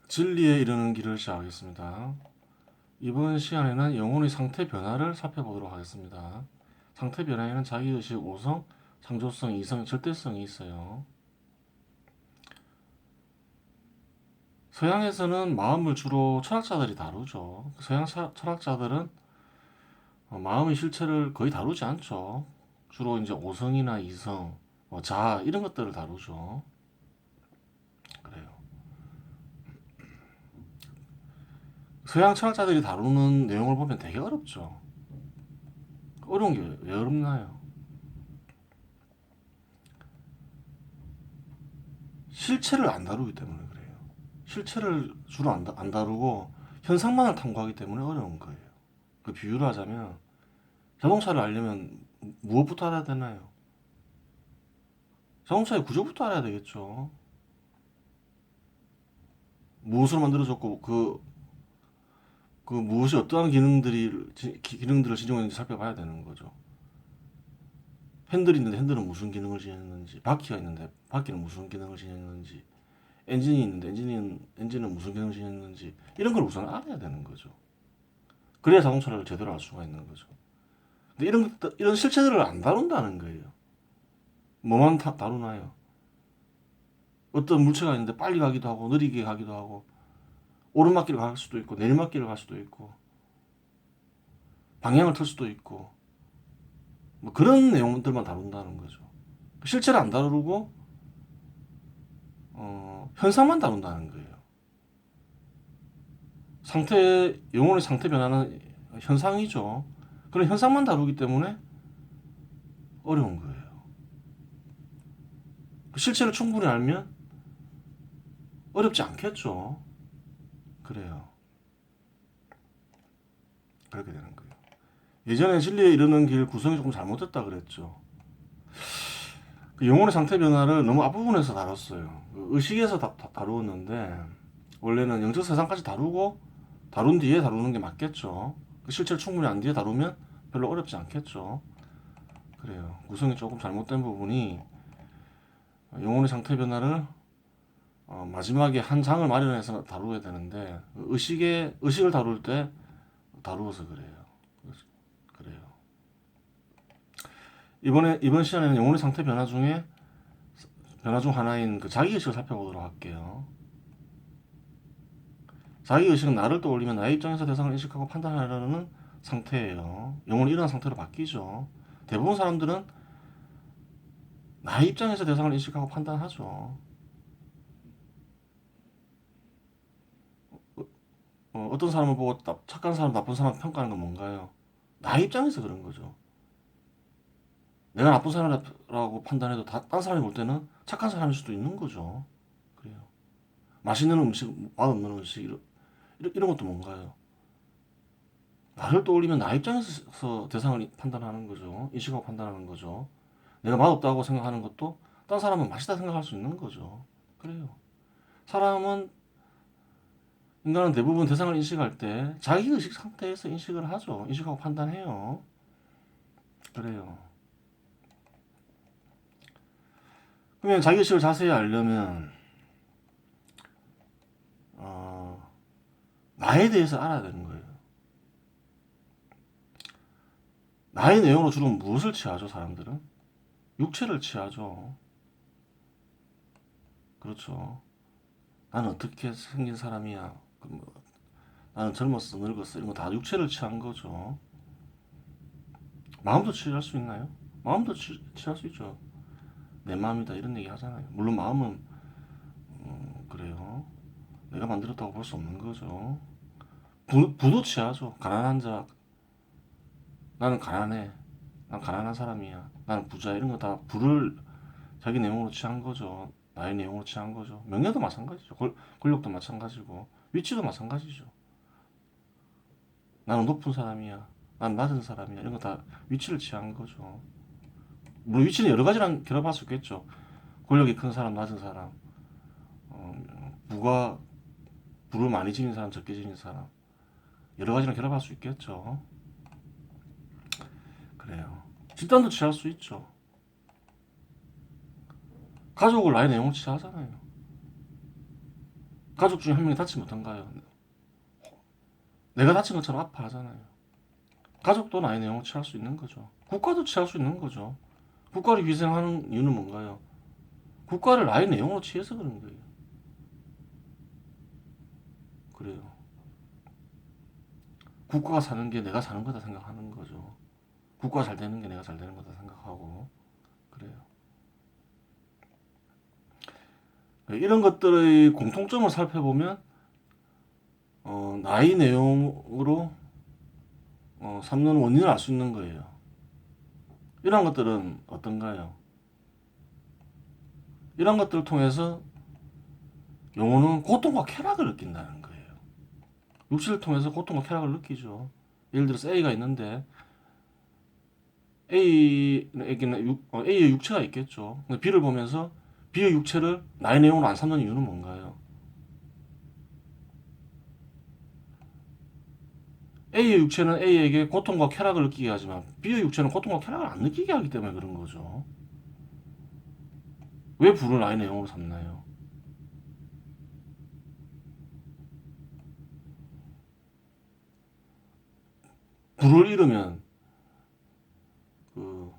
진리에 이르는 길을 시작하겠습니다. 이번 시간에는 영혼의 상태 변화를 살펴보도록 하겠습니다. 상태 변화에는 자기의식, 오성, 창조성, 이성, 절대성이 있어요. 서양에서는 마음을 주로 철학자들이 다루죠. 서양 철학자들은 마음의 실체를 거의 다루지 않죠. 주로 이제 오성이나 이성, 자아 이런 것들을 다루죠. 그래요. 서양 철학자들이 다루는 내용을 보면 되게 어렵죠. 어려운 게 왜 어렵나요? 실체를 안 다루기 때문에 그래요. 실체를 주로 안 다루고 현상만을 탐구하기 때문에 어려운 거예요. 그 비유를 하자면 자동차를 알려면 무엇부터 알아야 되나요? 자동차의 구조부터 알아야 되겠죠. 무엇으로 만들어졌고 그 무엇이 어떠한 기능들을 지정했는지 살펴봐야 되는 거죠. 핸들이 있는데 핸들은 무슨 기능을 지녔는지, 바퀴가 있는데 바퀴는 무슨 기능을 지녔는지, 엔진이 있는데 엔진은 무슨 기능을 지녔는지 이런 걸 우선 알아야 되는 거죠. 그래야 자동차를 제대로 알 수가 있는 거죠. 근데 이런 실체들을 안 다룬다는 거예요. 뭐만 다루나요? 어떤 물체가 있는데 빨리 가기도 하고 느리게 가기도 하고 오르막길을 갈 수도 있고 내리막길을 갈 수도 있고 방향을 틀 수도 있고 뭐 그런 내용들만 다룬다는 거죠. 실체를 안 다루고 현상만 다룬다는 거예요. 영혼의 상태 변화는 현상이죠. 그런 현상만 다루기 때문에 어려운 거예요. 그 실체를 충분히 알면 어렵지 않겠죠. 그래요. 그렇게 되는 거예요. 예전에 진리에 이르는 길 구성이 조금 잘못됐다 그랬죠. 그 영혼의 상태 변화를 너무 앞부분에서 다뤘어요. 그 의식에서 다루었는데 원래는 영적 세상까지 다룬 뒤에 다루는 게 맞겠죠. 그 실체를 충분히 안 뒤에 다루면 별로 어렵지 않겠죠. 그래요. 구성이 조금 잘못된 부분이 영혼의 상태 변화를 마지막에 한 장을 마련해서 다루어야 되는데 의식을 다룰 때 다루어서 그래요. 그래요. 이번 시간에는 영혼의 상태 변화 중 하나인 그 자기의식을 살펴보도록 할게요. 자기의식은 나를 떠올리면 나의 입장에서 대상을 인식하고 판단하려는 상태예요. 영혼이 이런 상태로 바뀌죠. 대부분 사람들은 나의 입장에서 대상을 인식하고 판단하죠. 어떤 사람을 보고 착한 사람, 나쁜 사람 평가하는 건 뭔가요? 나의 입장에서 그런 거죠. 내가 나쁜 사람이라고 판단해도 딴 사람이 볼 때는 착한 사람일 수도 있는 거죠. 그래요. 맛있는 음식, 맛없는 음식, 이런 것도 뭔가요? 나를 떠올리면 나 입장에서 대상을 판단하는 거죠. 인식하고 판단하는 거죠. 내가 맛없다고 생각하는 것도 딴 사람은 맛있다 생각할 수 있는 거죠. 그래요. 사람은 인간은 대부분 대상을 인식할 때 자기의식 상태에서 인식을 하죠. 인식하고 판단해요. 그래요. 그러면 자기의식을 자세히 알려면 어, 나에 대해서 알아야 되는 거예요. 나의 내용으로 주로 무엇을 취하죠, 사람들은? 육체를 취하죠. 그렇죠. 나는 어떻게 생긴 사람이야. 나는 젊었어, 늙었어. 이런 거 다 육체를 취한 거죠. 마음도 취할 수 있나요? 마음도 취할 수 있죠. 내 마음이다 이런 얘기 하잖아요. 물론 마음은 그래요. 내가 만들었다고 볼 수 없는 거죠. 부도 취하죠. 가난한 자, 나는 가난해. 난 가난한 사람이야. 나는 부자 이런 거 다 부를 자기 내용으로 취한 거죠. 나의 내용으로 취한 거죠. 명예도 마찬가지죠. 권력도 마찬가지고 위치도 마찬가지죠. 나는 높은 사람이야. 난 낮은 사람이야. 이런 거 다 위치를 취한 거죠. 물론 위치는 여러 가지랑 결합할 수 있겠죠. 권력이 큰 사람, 낮은 사람, 부가 부를 많이 지닌 사람, 적게 지닌 사람, 여러 가지랑 결합할 수 있겠죠. 그래요. 집단도 취할 수 있죠. 가족을 나의 내용을 취하잖아요. 가족 중에 한 명이 다치면 어떤가요? 내가 다친 것처럼 아파하잖아요. 가족도 나의 내용을 취할 수 있는 거죠. 국가도 취할 수 있는 거죠. 국가를 희생하는 이유는 뭔가요? 국가를 나의 내용으로 취해서 그런 거예요. 그래요. 국가가 사는 게 내가 사는 거다 생각하는 거죠. 국가가 잘 되는 게 내가 잘 되는 거다 생각하고 그래요. 이런 것들의 공통점을 살펴보면 나의 내용으로 삼는 원인을 알 수 있는 거예요. 이런 것들은 어떤가요? 이런 것들을 통해서 영혼은 고통과 쾌락을 느낀다는 거예요. 육체를 통해서 고통과 쾌락을 느끼죠. 예를 들어서 A가 있는데 A에게는 A의 육체가 있겠죠. 근데 B를 보면서 B의 육체를 나의 내용으로 안 삼는 이유는 뭔가요? A의 육체는 A에게 고통과 쾌락을 느끼게 하지만 B의 육체는 고통과 쾌락을 안 느끼게 하기 때문에 그런 거죠. 왜 B를 나의 내용으로 삼나요? B를 잃으면 그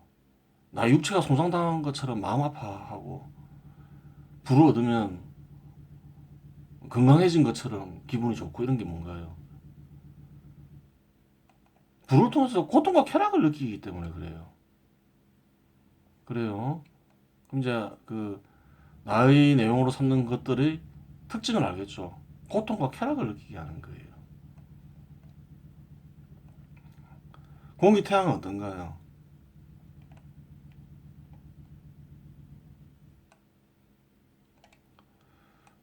나 육체가 손상당한 것처럼 마음 아파하고 B를 얻으면 건강해진 것처럼 기분이 좋고 이런 게 뭔가요? B를 통해서 고통과 쾌락을 느끼기 때문에 그래요. 그래요. 그럼 이제 그 나의 내용으로 삼는 것들의 특징을 알겠죠. 고통과 쾌락을 느끼게 하는 거예요. 공기 태양은 어떤가요?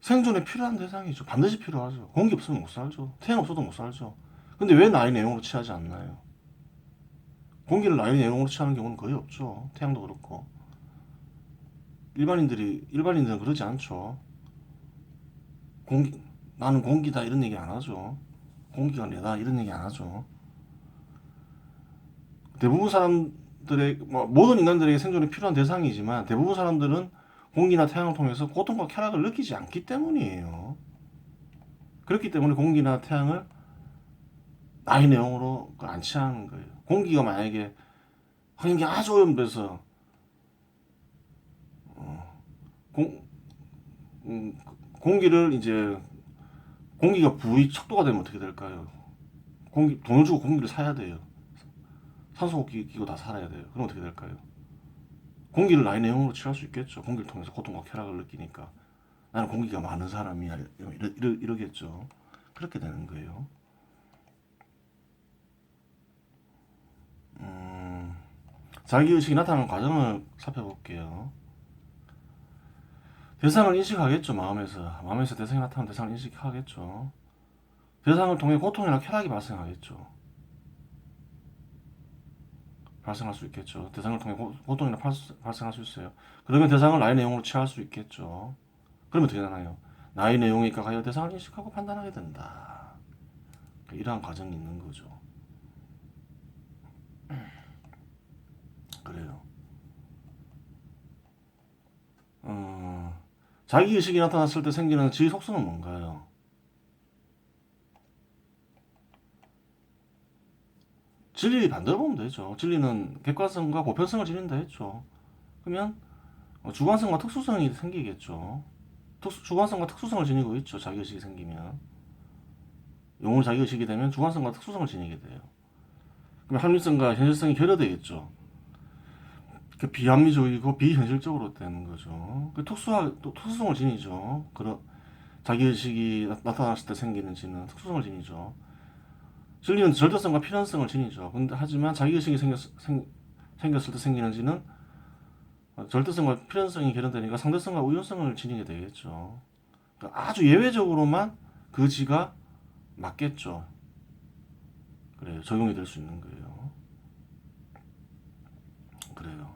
생존에 필요한 대상이죠. 반드시 필요하죠. 공기 없으면 못 살죠. 태양 없어도 못 살죠. 근데 왜 나의 내용으로 취하지 않나요? 공기를 나의 내용으로 취하는 경우는 거의 없죠. 태양도 그렇고. 일반인들은 그러지 않죠. 공기, 나는 공기다 이런 얘기 안 하죠. 공기가 내다 이런 얘기 안 하죠. 대부분 사람들의, 뭐, 모든 인간들에게 생존이 필요한 대상이지만 대부분 사람들은 공기나 태양을 통해서 고통과 쾌락을 느끼지 않기 때문이에요. 그렇기 때문에 공기나 태양을 나의 내용으로 안 취하는 거예요. 공기가 만약에 환경이 아주 오염돼서 공, 공기를 이제 공기가 부의 척도가 되면 어떻게 될까요? 돈을 주고 공기를 사야 돼요. 산소호흡기 기고 다 살아야 돼요. 그럼 어떻게 될까요? 공기를 나의 내용으로 취할 수 있겠죠. 공기를 통해서 고통과 쾌락을 느끼니까 나는 공기가 많은 사람이야 이러겠죠. 그렇게 되는 거예요. 자기의식이 나타나는 과정을 살펴볼게요. 대상을 인식하겠죠. 마음에서 대상이 나타나는 대상을 인식하겠죠. 대상을 통해 고통이나 쾌락이 발생하겠죠. 발생할 수 있겠죠. 대상을 통해 고통이나 발생할 수 있어요. 그러면 대상을 나의 내용으로 취할 수 있겠죠. 그러면 어떻게 되나요? 나의 내용에 입각하여 대상을 인식하고 판단하게 된다. 이러한 과정이 있는 거죠. 그래요. 자기의식이 나타났을 때 생기는 지의 속성은 뭔가요? 진리 반대로 보면 되죠. 진리는 객관성과 보편성을 지닌다 했죠. 그러면 주관성과 특수성이 생기겠죠. 주관성과 특수성을 지니고 있죠. 자기의식이 생기면. 용어로 자기의식이 되면 주관성과 특수성을 지니게 돼요. 그럼 합리성과 현실성이 결여되겠죠. 그 비합리적이고 비현실적으로 되는 거죠. 그 특수성을 지니죠. 그런 자기의식이 나타났을 때 생기는 지는 특수성을 지니죠. 진리는 절대성과 필연성을 지니죠. 근데 하지만 자기의식이 생겼을 때 생기는 지는 절대성과 필연성이 결여되니까 상대성과 우연성을 지니게 되겠죠. 그러니까 아주 예외적으로만 그 지가 맞겠죠. 그래요. 적용이 될 수 있는 거예요. 그래요.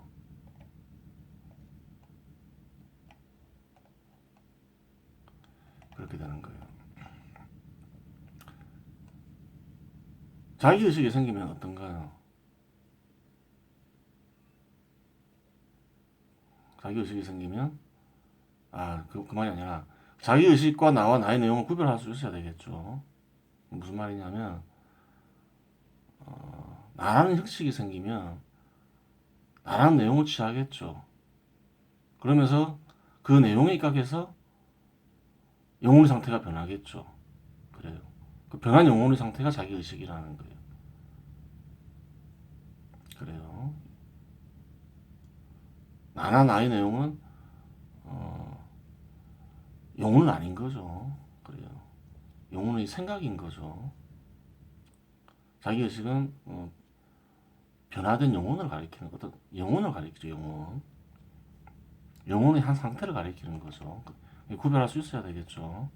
그렇게 되는 거예요. 자기의식이 생기면 어떤가요? 자기의식이 생기면, 그만이 아니라, 자기 의식과 나와 나의 내용을 구별할 수 있어야 되겠죠. 무슨 말이냐면 나라는 형식이 생기면 나라는 내용을 취하겠죠. 그러면서 그 내용에 입각해서 영혼의 상태가 변하겠죠. 그래요. 그 변한 영혼의 상태가 자기 의식이라는 거예요. 그래요. 나나 나의 내용은 영혼은 아닌 거죠. 그래요. 영혼의 생각인 거죠. 자기 의식은 변화된 영혼을 가리키는 어떤 영혼을 가리키죠. 영혼의 한 상태를 가리키는 거죠. 구별할 수 있어야 되겠죠.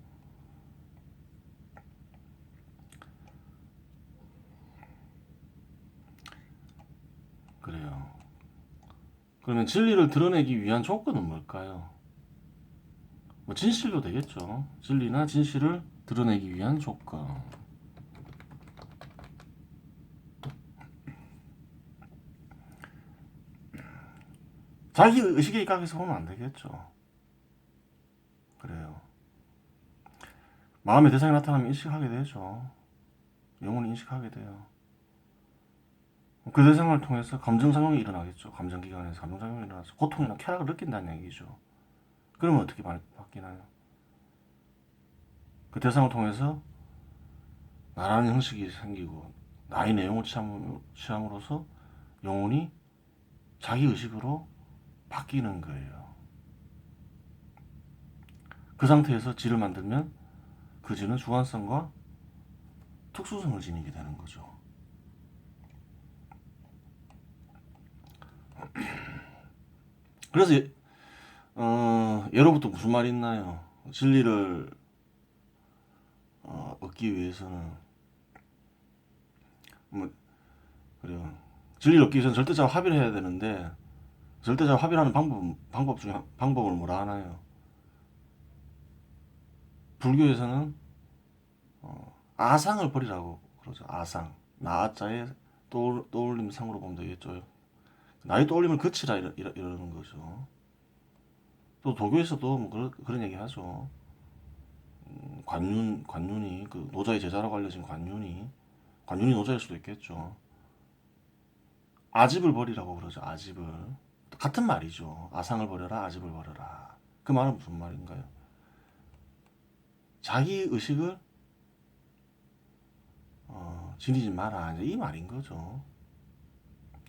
그래요. 그러면 진리를 드러내기 위한 조건은 뭘까요? 뭐 진실도 되겠죠. 진리나 진실을 드러내기 위한 조건. 자기 의식에 입각해서 보면 안 되겠죠. 그래요. 마음의 대상이 나타나면 인식하게 되죠. 영혼이 인식하게 돼요. 그 대상을 통해서 감정작용이 일어나겠죠. 감정기관에서 감정작용이 일어나서 고통이나 쾌락을 느낀다는 얘기죠. 그러면 어떻게 바뀌나요? 그 대상을 통해서 나라는 형식이 생기고 나의 내용을 취함으로써 영혼이 자기 의식으로 바뀌는 거예요. 그 상태에서 질을 만들면 그 질은 주관성과 특수성을 지니게 되는 거죠. 그래서 예로부터 무슨 말이 있나요? 진리를 얻기 위해서는 뭐 그래요. 진리를 얻기 위해서는 절대자와 합의를 해야 되는데 절대자와 합의하는 방법 중에 방법을 뭐라 하나요? 불교에서는 아상을 버리라고 그러죠. 아상. 나자의 떠올림상으로 보면 되겠죠. 나의 떠올림을 그치라 이러는 거죠. 또 도교에서도 뭐 그런 얘기 하죠. 관윤이 그 노자의 제자라고 알려진 관윤이 노자일 수도 있겠죠. 아집을 버리라고 그러죠. 아집을. 같은 말이죠. 아상을 버려라, 아집을 버려라. 그 말은 무슨 말인가요? 자기 의식을 지니지 마라. 이제 이 말인 거죠.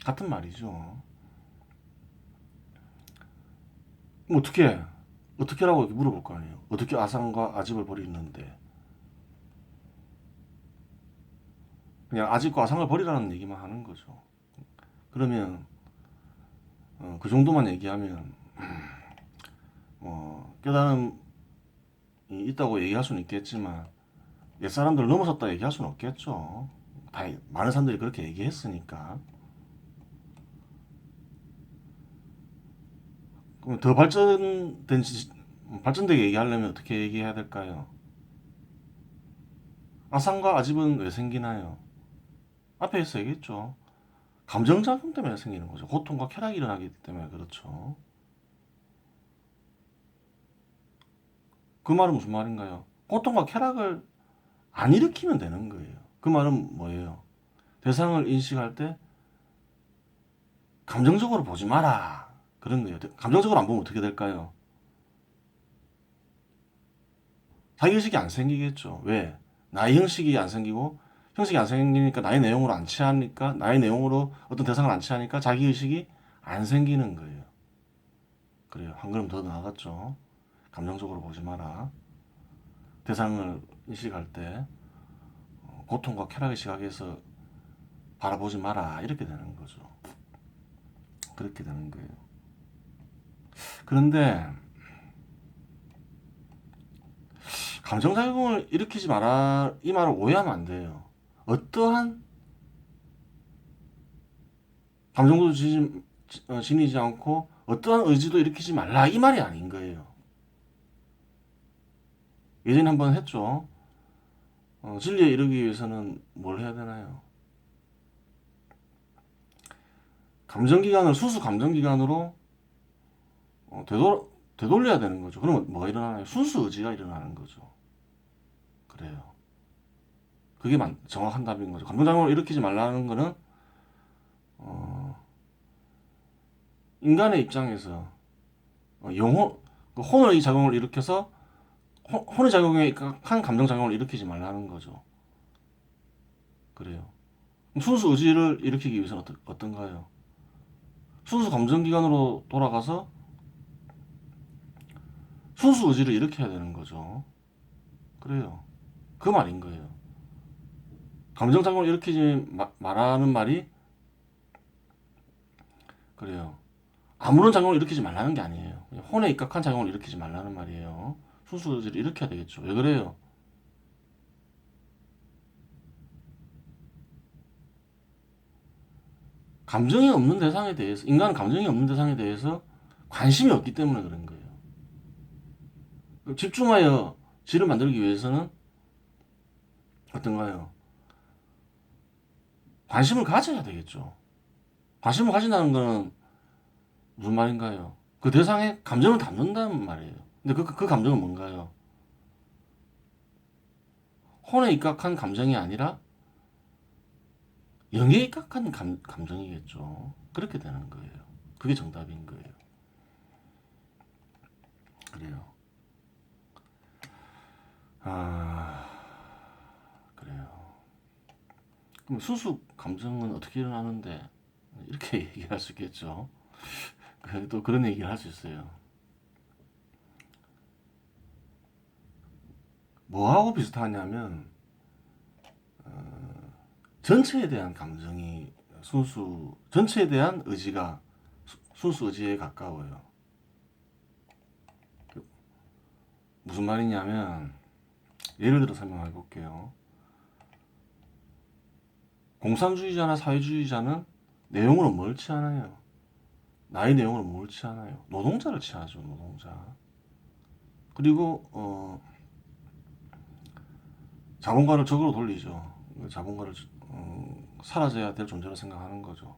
같은 말이죠. 뭐 어떻게라고 이렇게 물어볼 거 아니에요. 어떻게 아상과 아집을 버리는데 그냥 아집과 아상을 버리라는 얘기만 하는 거죠. 그러면 그 정도만 얘기하면 깨달음이 있다고 얘기할 수는 있겠지만 옛 사람들 넘어섰다 얘기할 수는 없겠죠. 다 많은 사람들이 그렇게 얘기했으니까. 그럼 더 발전되게 얘기하려면 어떻게 얘기해야 될까요? 아상과 아집은 왜 생기나요? 앞에서 얘기했죠. 감정작용 때문에 생기는 거죠. 고통과 쾌락이 일어나기 때문에 그렇죠. 그 말은 무슨 말인가요? 고통과 쾌락을 안 일으키면 되는 거예요. 그 말은 뭐예요? 대상을 인식할 때 감정적으로 보지 마라. 그런 거예요. 감정적으로 안 보면 어떻게 될까요? 자기의식이 안 생기겠죠. 왜? 나의 형식이 안 생기고 형식이 안 생기니까 나의 내용으로 안 취하니까 나의 내용으로 어떤 대상을 안 취하니까 자기의식이 안 생기는 거예요. 그래요. 한 걸음 더 나아갔죠. 감정적으로 보지 마라. 대상을 인식할 때 고통과 쾌락의 시각에서 바라보지 마라. 이렇게 되는 거죠. 그렇게 되는 거예요. 그런데 감정작용을 일으키지 마라 이 말을 오해하면 안 돼요. 어떠한 감정도 지니지 않고 어떠한 의지도 일으키지 말라 이 말이 아닌 거예요. 예전에 한번 했죠. 진리에 이르기 위해서는 뭘 해야 되나요? 감정기관을 수수 감정기관으로 되돌려야 되는 거죠. 그러면 뭐가 일어나나요? 순수 의지가 일어나는 거죠. 그래요. 그게 정확한 답인 거죠. 감정작용을 일으키지 말라는 거는 어, 인간의 입장에서 영혼, 그 혼의 작용을 일으켜서 혼의 작용에 한 감정작용을 일으키지 말라는 거죠. 그래요. 순수 의지를 일으키기 위해서는 어떤가요? 순수 감정기관으로 돌아가서 순수 의지를 일으켜야 되는 거죠. 그래요. 그 말인 거예요. 감정작용을 일으키지 말라는 말이 그래요. 아무런 작용을 일으키지 말라는 게 아니에요. 혼에 입각한 작용을 일으키지 말라는 말이에요. 순수 의지를 일으켜야 되겠죠. 왜 그래요? 감정이 없는 대상에 대해서, 인간은 감정이 없는 대상에 대해서 관심이 없기 때문에 그런 거예요. 집중하여 질을 만들기 위해서는 어떤가요? 관심을 가져야 되겠죠. 관심을 가진다는 거는 무슨 말인가요? 그 대상의 감정을 담는다는 말이에요. 근데 그 감정은 뭔가요? 혼에 입각한 감정이 아니라 영에 입각한 감정이겠죠. 그렇게 되는 거예요. 그게 정답인 거예요. 그래요. 아, 그래요. 그럼 순수 감정은 어떻게 일어나는데? 이렇게 얘기할 수 있겠죠. 또 그런 얘기를 할 수 있어요. 뭐하고 비슷하냐면 전체에 대한 감정이 전체에 대한 의지가 순수 의지에 가까워요. 무슨 말이냐면 예를 들어 설명해 볼게요. 공산주의자나 사회주의자는 내용으로 뭘 취하나요? 나의 내용으로 뭘 취하나요? 노동자를 취하죠. 노동자. 그리고 자본가를 적으로 돌리죠. 자본가를 사라져야 될 존재로 생각하는 거죠.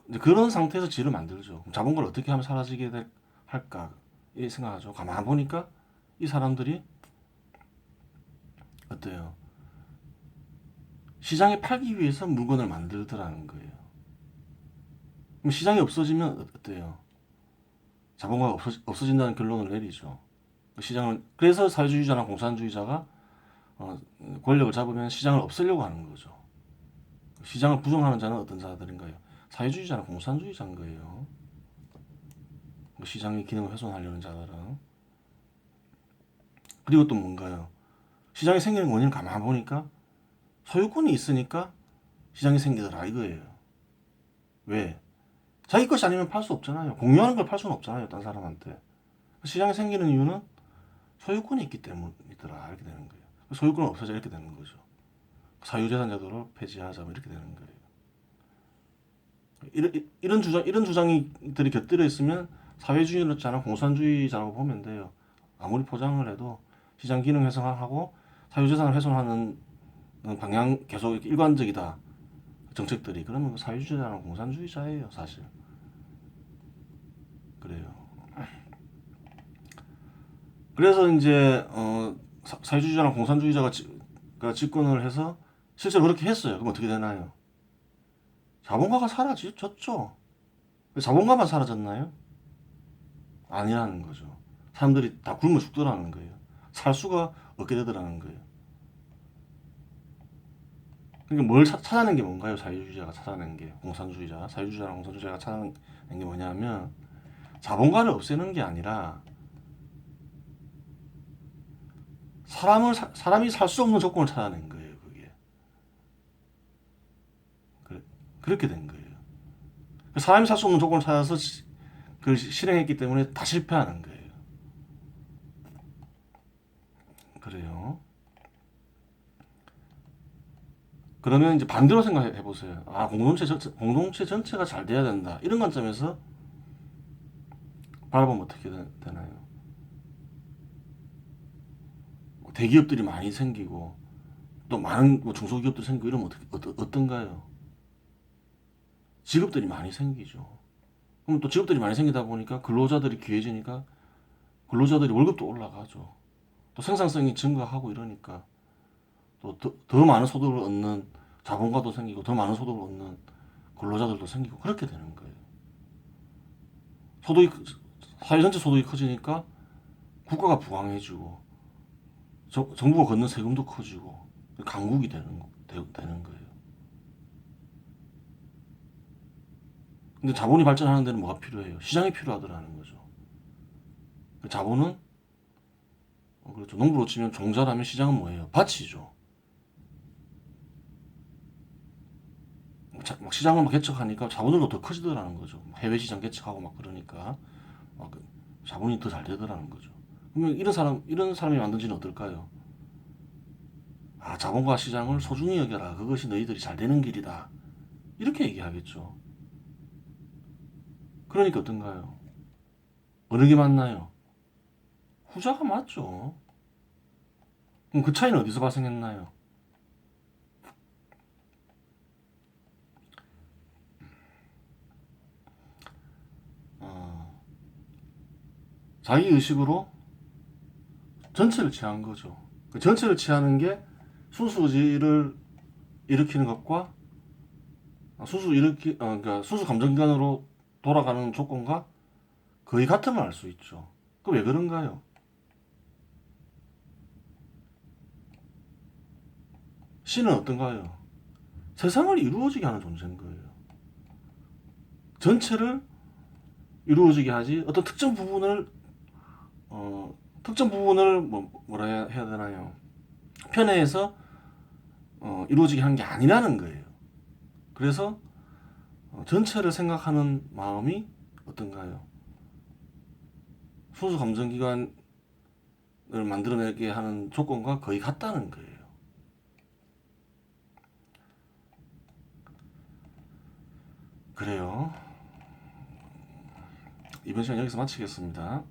이제 그런 상태에서 질을 만들죠. 그럼 자본가를 어떻게 하면 사라지게 할까? 이 생각하죠. 가만 보니까 이 사람들이 어때요? 시장에 팔기 위해서 물건을 만들더라는 거예요. 그럼 시장이 없어지면 어때요? 자본가가 없어진다는 결론을 내리죠. 시장을 그래서 사회주의자나 공산주의자가 권력을 잡으면 시장을 없애려고 하는 거죠. 시장을 부정하는 자는 어떤 자들인가요? 사회주의자나 공산주의자인 거예요. 시장의 기능을 훼손하려는 자들은. 그리고 또 뭔가요? 시장이 생기는 원인을 가만 보니까 소유권이 있으니까 시장이 생기더라 이거예요. 왜? 자기 것이 아니면 팔 수 없잖아요. 공유하는 걸 팔 수는 없잖아요. 딴 사람한테. 시장이 생기는 이유는 소유권이 있기 때문이더라 이렇게 되는 거예요. 소유권은 없어져 이렇게 되는 거죠. 사유재산 제도를 폐지하자 이렇게 되는 거예요. 이런 주장들이 곁들여 있으면 사회주의자나 공산주의자라고 보면 돼요. 아무리 포장을 해도 시장 기능 훼손하고 사유재산을 훼손하는 방향 계속 일관적이다. 정책들이 그러면 사회주의자나 공산주의자예요, 사실. 그래요. 그래서 이제 사회주의자나 공산주의자가 집권을 해서 실제로 그렇게 했어요. 그럼 어떻게 되나요? 자본가가 사라졌죠. 자본가만 사라졌나요? 아니라는 거죠. 사람들이 다 굶어 죽더라는 거예요. 살 수가 없게 되더라는 거예요. 그러니까 뭘 찾아낸 게 뭔가요? 사회주의자가 찾아낸 게 사회주의자랑 공산주의자가 찾아낸 게 뭐냐면 자본가를 없애는 게 아니라 사람이 살 수 없는 조건을 찾아낸 거예요. 그게 그렇게 된 거예요. 사람이 살 수 없는 조건을 찾아서 그걸 실행했기 때문에 다 실패하는 거예요. 그래요. 그러면 이제 반대로 생각해 보세요. 공동체 전체가 잘 돼야 된다. 이런 관점에서 바라보면 어떻게 되나요? 대기업들이 많이 생기고 또 많은 중소기업도 생기고 이러면 어떤가요? 직업들이 많이 생기죠. 그럼 또 직업들이 많이 생기다 보니까 근로자들이 귀해지니까 근로자들이 월급도 올라가죠. 또 생산성이 증가하고 이러니까 또 더 많은 소득을 얻는 자본가도 생기고 더 많은 소득을 얻는 근로자들도 생기고 그렇게 되는 거예요. 소득이 사회 전체 소득이 커지니까 국가가 부강해지고 정부가 걷는 세금도 커지고 강국이 되는 거예요. 근데 자본이 발전하는 데는 뭐가 필요해요? 시장이 필요하더라는 거죠. 자본은 그렇죠. 농부로 치면 종자라면 시장은 뭐예요? 밭이죠. 막 시장을 막 개척하니까 자본들도 더 커지더라는 거죠. 해외 시장 개척하고 막 그러니까 막 자본이 더 잘 되더라는 거죠. 그러면 이런 사람이 만든지는 어떨까요? 아, 자본과 시장을 소중히 여겨라. 그것이 너희들이 잘 되는 길이다. 이렇게 얘기하겠죠. 그러니까 어떤가요? 어느 게 맞나요? 후자가 맞죠. 그럼 그 차이는 어디서 발생했나요? 어, 자기 의식으로 전체를 취한 거죠. 그 전체를 취하는 게 순수의지를 일으키는 것과 그러니까 순수 감정기관으로 돌아가는 조건과 거의 같음을 알 수 있죠. 그 왜 그런가요? 신은 어떤가요? 세상을 이루어지게 하는 존재인 거예요. 전체를 이루어지게 하지 어떤 특정 부분을 뭐라 해야 되나요? 편애해서 이루어지게 하는 게 아니라는 거예요. 그래서 전체를 생각하는 마음이 어떤가요? 순수 감정기관을 만들어내게 하는 조건과 거의 같다는 거예요. 그래요. 이번 시간 여기서 마치겠습니다.